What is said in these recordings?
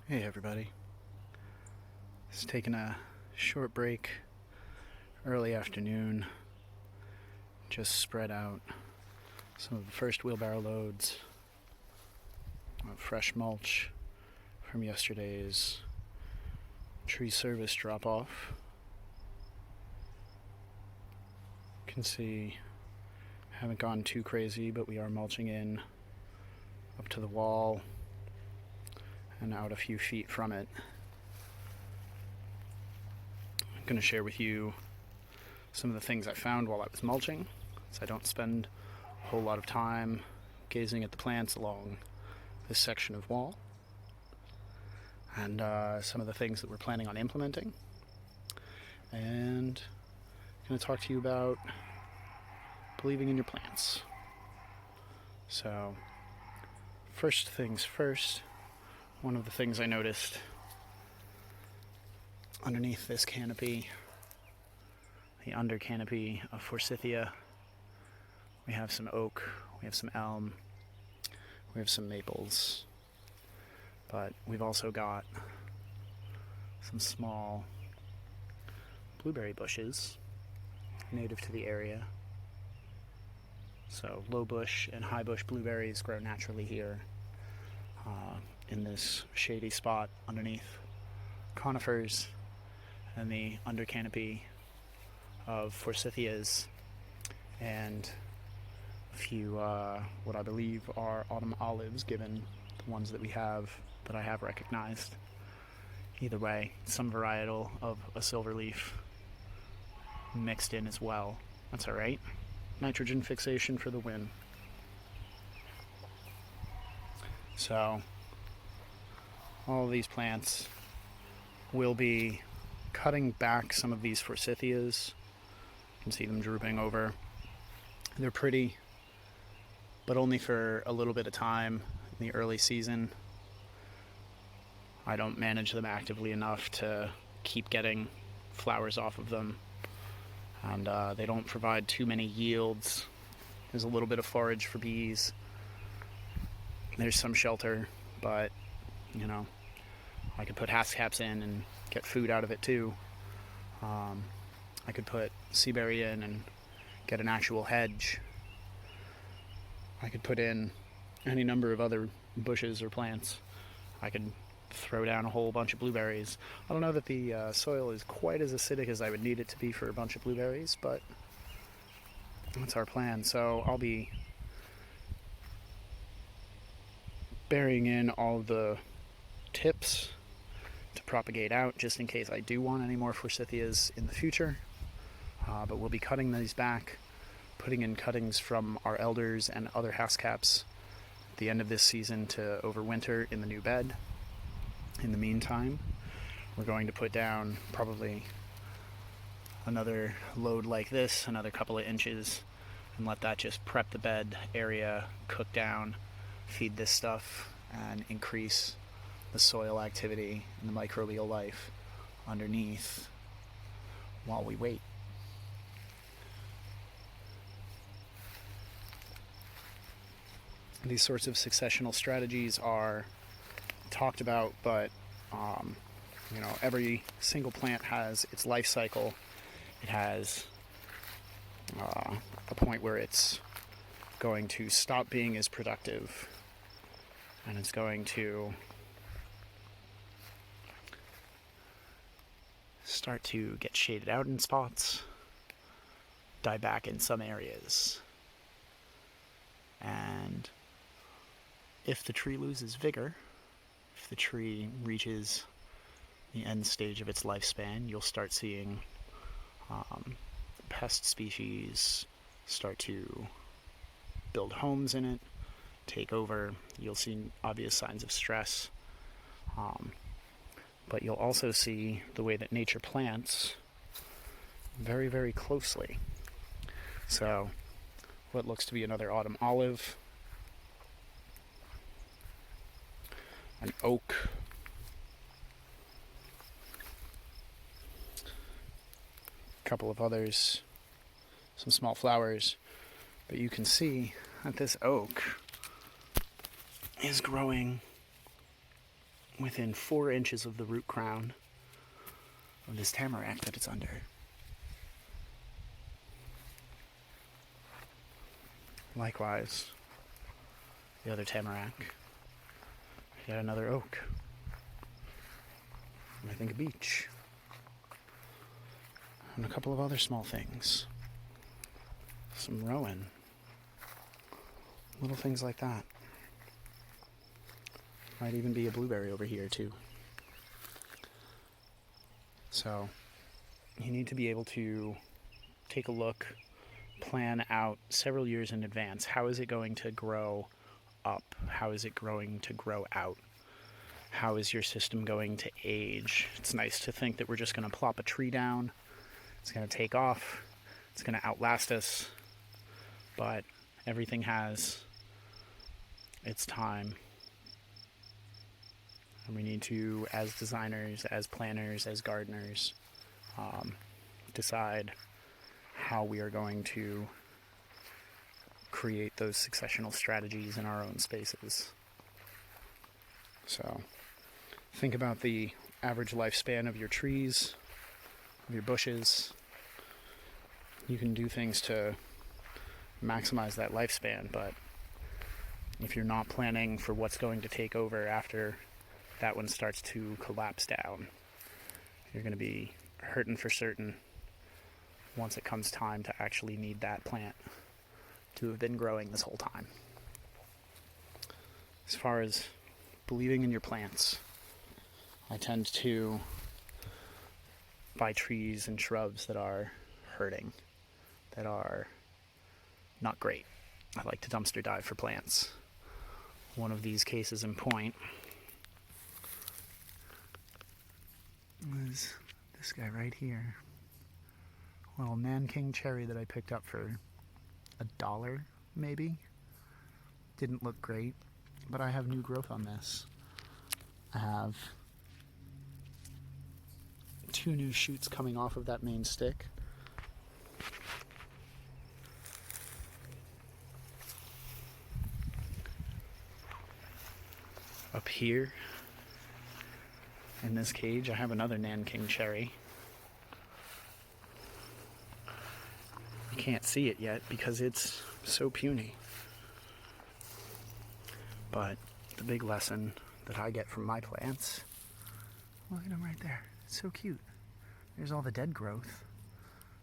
Hey everybody, just taking a short break, early afternoon, just spread out some of the first wheelbarrow loads of fresh mulch from yesterday's tree service drop-off. You can see, haven't gone too crazy, but we are mulching in up to the wall and out a few feet from it. I'm going to share with you some of the things I found while I was mulching, so I don't spend a whole lot of time gazing at the plants along this section of wall, and some of the things that we're planning on implementing. And I'm going to talk to you about believing in your plants. So, first things first, one of the things I noticed underneath this canopy, the under canopy of forsythia, we have some oak, we have some elm, we have some maples, but we've also got some small blueberry bushes native to the area. So low bush and high bush blueberries grow naturally here in this shady spot underneath conifers and the under canopy of forsythias, and a few what I believe are autumn olives, given the ones that we have that I have recognized. Either way, some varietal of a silverleaf mixed in as well. That's alright. Nitrogen fixation for the win. So, all of these plants will be cutting back some of these forsythias. You can see them drooping over. They're pretty, but only for a little bit of time in the early season. I don't manage them actively enough to keep getting flowers off of them, and they don't provide too many yields. There's a little bit of forage for bees. There's some shelter, but you know, I could put hascaps in and get food out of it too. I could put seaberry in and get an actual hedge. I could put in any number of other bushes or plants. I could throw down a whole bunch of blueberries. I don't know that the soil is quite as acidic as I would need it to be for a bunch of blueberries, but that's our plan. So I'll be burying in all of the tips to propagate out, just in case I do want any more forsythias in the future. But we'll be cutting these back, putting in cuttings from our elders and other hascaps at the end of this season to overwinter in the new bed. In the meantime, we're going to put down probably another load like this, another couple of inches, and let that just prep the bed area, cook down, feed this stuff, and increase the soil activity and the microbial life underneath while we wait. These sorts of successional strategies are talked about, but every single plant has its life cycle. It has a point where it's going to stop being as productive, and it's going to start to get shaded out in spots, die back in some areas, and if the tree loses vigor, if the tree reaches the end stage of its lifespan, you'll start seeing pest species start to build homes in it, take over. You'll see obvious signs of stress. But you'll also see the way that nature plants very, very closely. So, what looks to be another autumn olive, an oak, a couple of others, some small flowers, but you can see that this oak is growing within 4 inches of the root crown of this tamarack that it's under. Likewise, the other tamarack, yet another oak, and I think a beech, and a couple of other small things, some rowan, little things like that. Might even be a blueberry over here too. So you need to be able to take a look, plan out several years in advance. How is it going to grow up? How is it going to grow out? How is your system going to age? It's nice to think that we're just going to plop a tree down, it's going to take off, it's going to outlast us, but everything has its time. And we need to, as designers, as planners, as gardeners, decide how we are going to create those successional strategies in our own spaces. So think about the average lifespan of your trees, of your bushes. You can do things to maximize that lifespan, but if you're not planning for what's going to take over after that one starts to collapse down, you're going to be hurting for certain once it comes time to actually need that plant to have been growing this whole time. As far as believing in your plants, I tend to buy trees and shrubs that are hurting, that are not great. I like to dumpster dive for plants. One of these cases in point was this guy right here. A little Nanking cherry that I picked up for $1, maybe. Didn't look great, but I have new growth on this. I have 2 new shoots coming off of that main stick. Up here in this cage, I have another Nanking cherry. You can't see it yet because it's so puny. But the big lesson that I get from my plants, look at them right there. It's so cute. There's all the dead growth.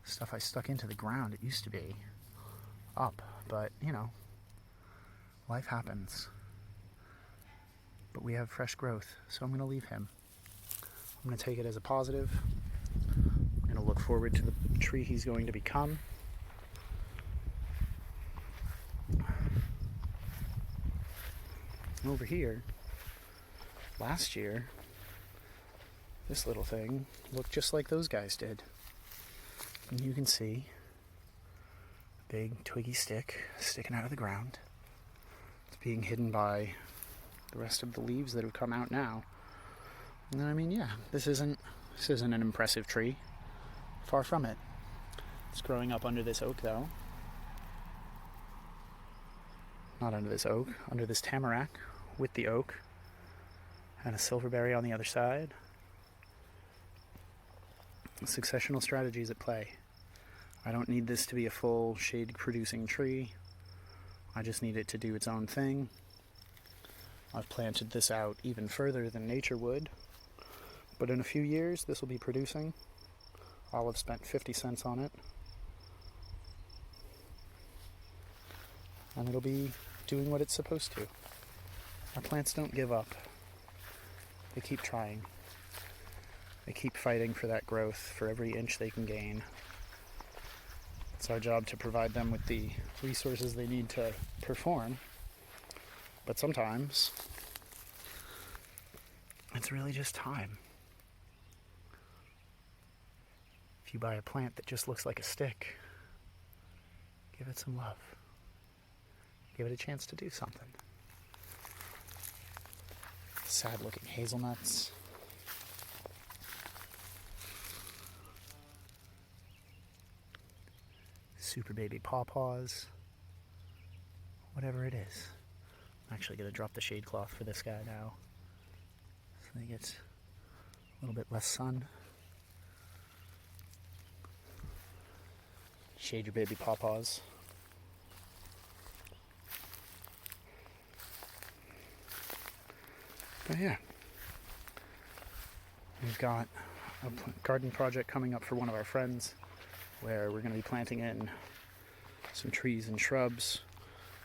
Stuff I stuck into the ground. It used to be up, but you know, life happens. But we have fresh growth, so I'm going to leave him. I'm going to take it as a positive. I'm going to look forward to the tree he's going to become. Over here, last year, this little thing looked just like those guys did. And you can see a big twiggy stick sticking out of the ground. It's being hidden by the rest of the leaves that have come out now. And I mean, yeah, this isn't an impressive tree. Far from it. It's growing up under this oak, though. Not under this oak, under this tamarack with the oak and a silverberry on the other side. Successional strategies at play. I don't need this to be a full shade-producing tree. I just need it to do its own thing. I've planted this out even further than nature would, but in a few years this will be producing. I'll have spent 50 cents on it, and it'll be doing what it's supposed to. Our plants don't give up. They keep trying. They keep fighting for that growth, for every inch they can gain. It's our job to provide them with the resources they need to perform. But sometimes, it's really just time. If you buy a plant that just looks like a stick, give it some love. Give it a chance to do something. Sad-looking hazelnuts. Super baby pawpaws. Whatever it is. I'm actually going to drop the shade cloth for this guy now, they get a little bit less sun. Shade your baby pawpaws. But yeah, we've got a garden project coming up for one of our friends where we're going to be planting in some trees and shrubs.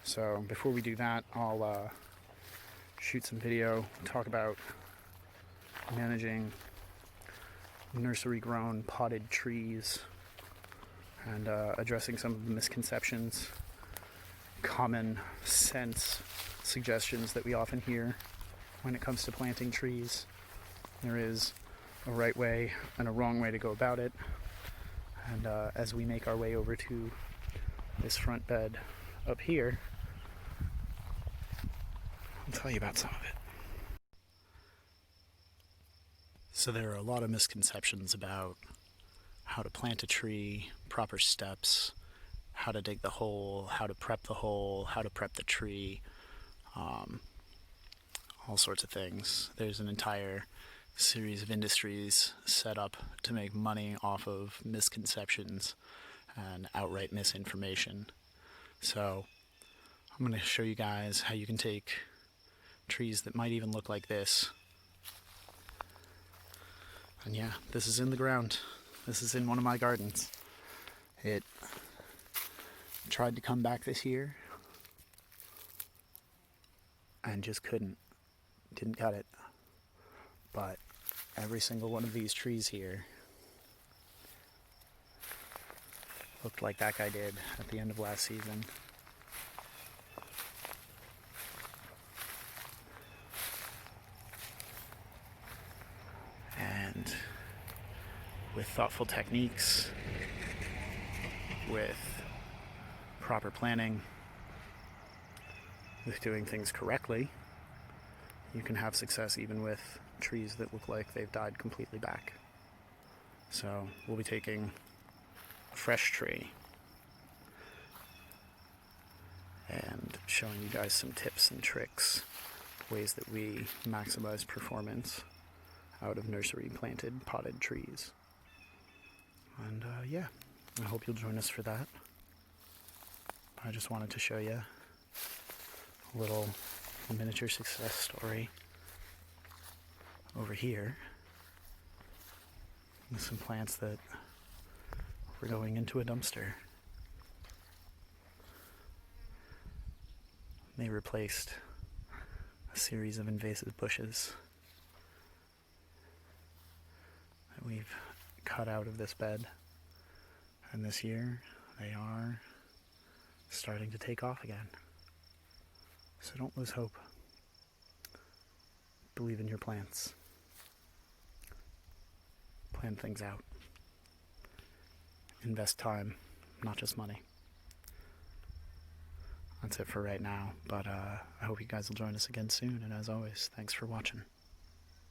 So before we do that, I'll shoot some video, talk about managing nursery grown potted trees and addressing some of the misconceptions, common sense suggestions that we often hear when it comes to planting trees. There is a right way and a wrong way to go about it. And as we make our way over to this front bed up here, I'll tell you about some of it. So there are a lot of misconceptions about how to plant a tree, proper steps, how to dig the hole, how to prep the hole, how to prep the tree, all sorts of things. There's an entire series of industries set up to make money off of misconceptions and outright misinformation. So I'm going to show you guys how you can take trees that might even look like this. And yeah, this is in the ground. This is in one of my gardens. It tried to come back this year and just couldn't. Didn't cut it. But every single one of these trees here looked like that guy did at the end of last season. And with thoughtful techniques, with proper planning, with doing things correctly, you can have success even with trees that look like they've died completely back. So we'll be taking a fresh tree and showing you guys some tips and tricks, ways that we maximize performance out of nursery planted potted trees. And yeah, I hope you'll join us for that. I just wanted to show you a little miniature success story over here with some plants that were going into a dumpster. They replaced a series of invasive bushes that we've cut out of this bed, and this year they are starting to take off again. So don't lose hope. Believe in your plants. Plan things out. Invest time, not just money. That's it for right now, but I hope you guys will join us again soon, and as always, thanks for watching.